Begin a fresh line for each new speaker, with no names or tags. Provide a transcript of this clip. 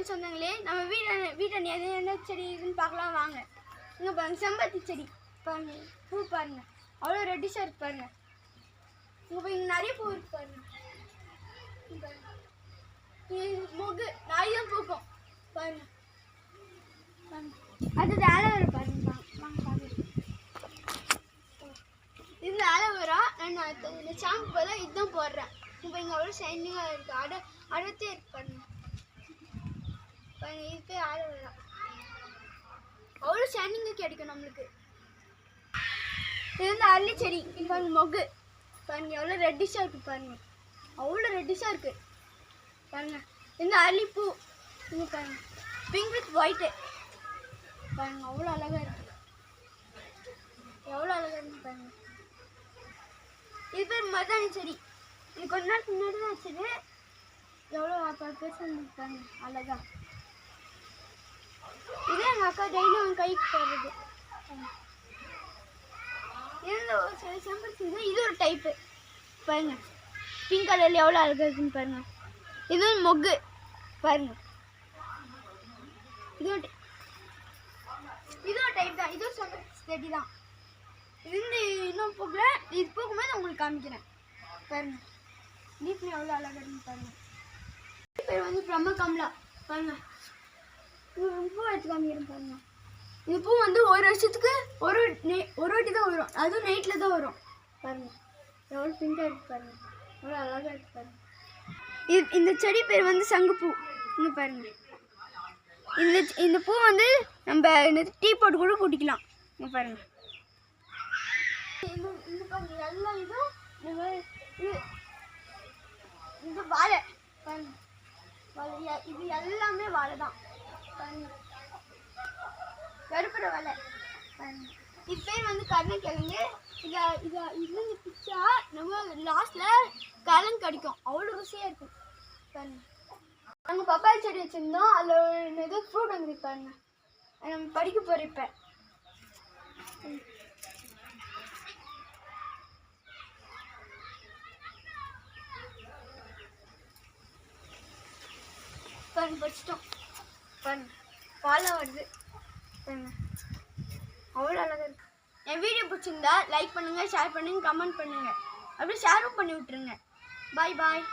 தமிழ் சொந்தங்களே, நம்ம வீட்டை என்ன செடி இருக்குன்னு பார்க்கலாம் வாங்க. இங்கே பாருங்க, செம்பருத்தி செடி பாருங்க, பூ பாருங்க, அவ்வளோ ரெட்டிஷாக இருக்கு பாருங்க. இங்கே போய் இங்கே நிறைய பூ இருக்கு பாருங்க. மொகு நிறைய பூக்கும் பாருங்க. அடுத்தது ஆலோவேரா பாருங்க, வாங்க பாருங்க. இது ஆலோவேரா. நான் இந்த ஷாம்பு பதிலாக இதுதான் போடுறேன். இப்போ இங்கே அவ்வளோ ஷைனிங்காக இருக்குது, அடர்த்தே இருக்கு பாருங்க. பாருங்க, இது பேர் ஆலோவேரா. அவ்வளோ ஷைனிங்காக கிடைக்கும் நம்மளுக்கு. இது வந்து அரளி செடி பாருங்க, மொகு பாருங்க, எவ்வளோ ரெட்டிஷாக இருக்குது பாருங்க, அவ்வளோ ரெட்டிஷாக இருக்குது பாருங்க. இந்த அரளிப்பூ இங்கே பாருங்க, பிங்க் வித் ஒயிட்டு பாருங்க, அவ்வளோ அழகாக இருக்குது, எவ்வளோ அழகாக இருக்குது பாருங்க. இது பேர் மருதாணி செடி. இது கொஞ்ச நாளுக்கு முன்னாடி தான் வச்சது, எவ்வளோ பெருசாக இருந்துச்சு பாருங்க, அழகா. இதே எங்கள் அக்கா டெய்லியும் அவங்க கைக்கு போடுறது. இது ஒரு செம்பருத்தி. இது ஒரு டைப்பு பாருங்க, பிங்க் கலரில் எவ்வளோ அழகாக இருக்குன்னு பாருங்க. இது ஒரு மொக்கு பாருங்க, இது ஒரு டைப் தான். இது ஒரு செம்பருத்தி செடி தான். இது இன்னும் பூக்கல, இது பூக்கும்போது உங்களுக்கு காமிக்கிறேன் பாருங்க. லீஃப்ல எவ்வளோ அழகாக இருக்குன்னு பாருங்க. பேர் வந்து பிரம்ம கமலா பாருங்க. இது பூ எடுத்து காமிக்கிறேன் பாருங்க. இது பூ வந்து ஒரு வருஷத்துக்கு ஒரு வாட்டி தான் வரும், அதுவும் நைட்டில் தான் வரும் பாருங்க. எவ்வளோ பிங்காக இருக்குது பாருங்க, எவ்வளோ அழகாக இருக்குது பாருங்க. இந்த செடி பேர் வந்து சங்குப்பூ. இங்கே பாருங்க, இந்த பூ வந்து நம்ம டீ போட்டு கூட குடிக்கலாம். இங்கே பாருங்க, இந்த பாருங்க, எல்லா இதுவும் இது வாழை பாருங்க, வாழை. இது எல்லாமே வாழை தான் பாருங்க, கருப்புற வாழை பாருங்க. இது பேர் வந்து கருணைக்கிழங்கு. இது பிச்சா நம்ம லாஸ்ட்டில் கிழங்கு கிடைக்கும், அவ்வளோ ருசியாக இருக்கும் பாருங்க. நாங்கள் பப்பாளி செடி வச்சுருந்தோம், அதில் ஏதோ ஃப்ரூட் வந்து பாருங்க. நம்ம படிக்க போகிறோம் இப்போ. பாருங்க, படிச்சிட்டோம் பாருங்க, பாலாக வருது பாருங்க, அவ்வளோ அழகாக இருக்குது. என் வீடியோ பிடிச்சிருந்தா லைக் பண்ணுங்கள், ஷேர் பண்ணுங்கள், கமெண்ட் பண்ணுங்கள், அப்படியே ஷேரும் பண்ணி விட்டுருங்க. பாய் பாய்.